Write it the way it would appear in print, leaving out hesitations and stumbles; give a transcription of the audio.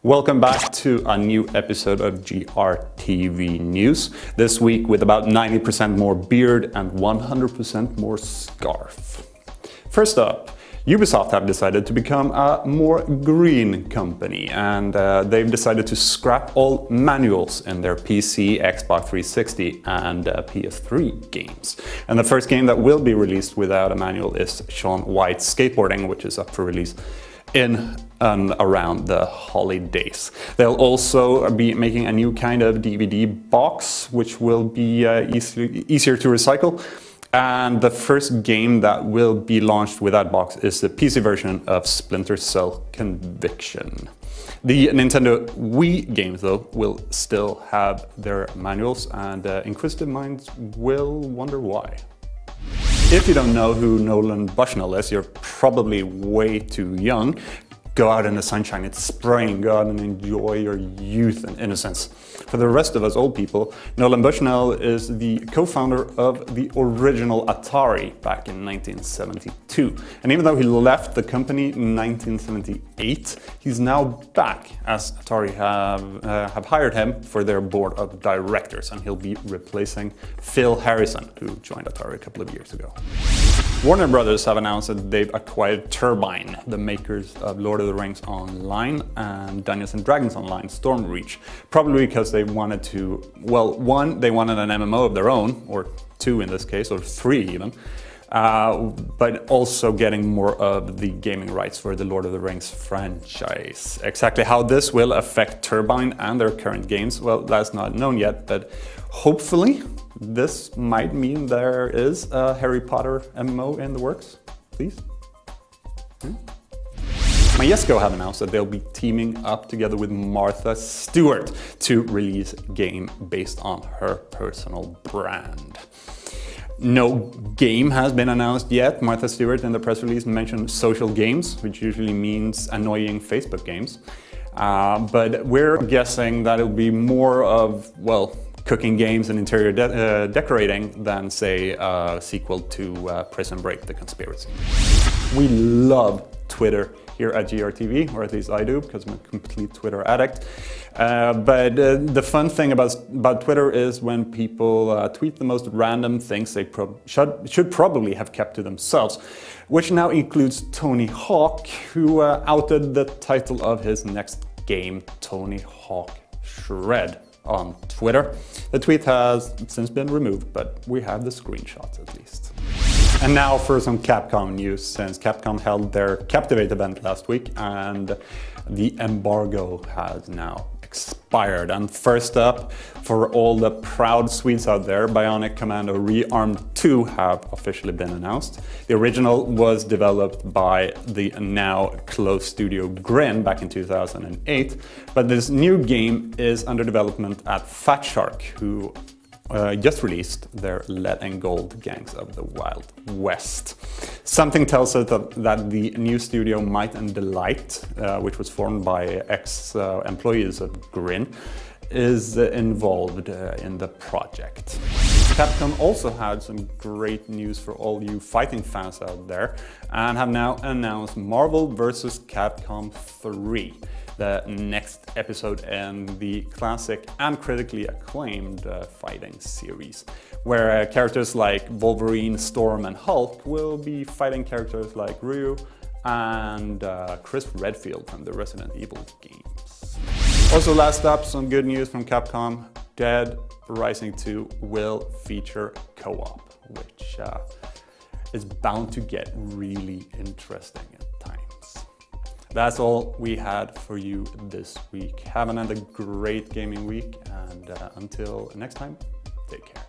Welcome back to a new episode of GRTV News. This week with about 90% more beard and 100% more scarf. First up, Ubisoft have decided to become a more green company, and they've decided to scrap all manuals in their PC, Xbox 360 and PS3 games. And the first game that will be released without a manual is Shaun White's Skateboarding, which is up for release in and around the holidays. They'll also be making a new kind of DVD box, which will be easier to recycle. And the first game that will be launched with that box is the PC version of Splinter Cell Conviction. The Nintendo Wii games, though, will still have their manuals, and inquisitive minds will wonder why. If you don't know who Nolan Bushnell is, you're probably way too young. Go out in the sunshine, it's spraying, go out and enjoy your youth and innocence. For the rest of us old people, Nolan Bushnell is the co-founder of the original Atari back in 1972. And even though he left the company in 1978, he's now back, as Atari have hired him for their board of directors, and he'll be replacing Phil Harrison, who joined Atari a couple of years ago. Warner Brothers have announced that they've acquired Turbine, the makers of Lord of the Rings Online and Dungeons & Dragons Online Stormreach, probably because they wanted to, well, one, they wanted an MMO of their own, or two in this case, or three even, but also getting more of the gaming rights for the Lord of the Rings franchise. Exactly how this will affect Turbine and their current games, well, that's not known yet, but hopefully this might mean there is a Harry Potter MMO in the works, please. Majesco have announced that they'll be teaming up together with Martha Stewart to release a game based on her personal brand. No game has been announced yet. Martha Stewart in the press release mentioned social games, which usually means annoying Facebook games. But we're guessing that it'll be more of, well, cooking games and interior decorating than, say, a sequel to Prison Break: The Conspiracy. We love Twitter here at GRTV, or at least I do, because I'm a complete Twitter addict. But the fun thing about Twitter is when people tweet the most random things they should probably have kept to themselves, which now includes Tony Hawk, who outed the title of his next game, Tony Hawk Shred, on Twitter. The tweet has since been removed, but we have the screenshots at least. And now for some Capcom news, since Capcom held their Captivate event last week and the embargo has now expired. And first up, for all the proud Swedes out there, Bionic Commando Rearmed 2 have officially been announced. The original was developed by the now closed studio Grin back in 2008, but this new game is under development at Fat Shark, who just released their Lead and Gold Gangs of the Wild West. Something tells us that the new studio Might and Delight, which was formed by ex-employees of Grin, is involved in the project. Capcom also had some great news for all you fighting fans out there and have now announced Marvel vs. Capcom 3. The next episode in the classic and critically acclaimed fighting series, where characters like Wolverine, Storm and Hulk will be fighting characters like Ryu and Chris Redfield from the Resident Evil games. Also, last up, some good news from Capcom. Dead Rising 2 will feature co-op, which is bound to get really interesting at times. That's all we had for you this week. Have another great gaming week, and until next time, take care.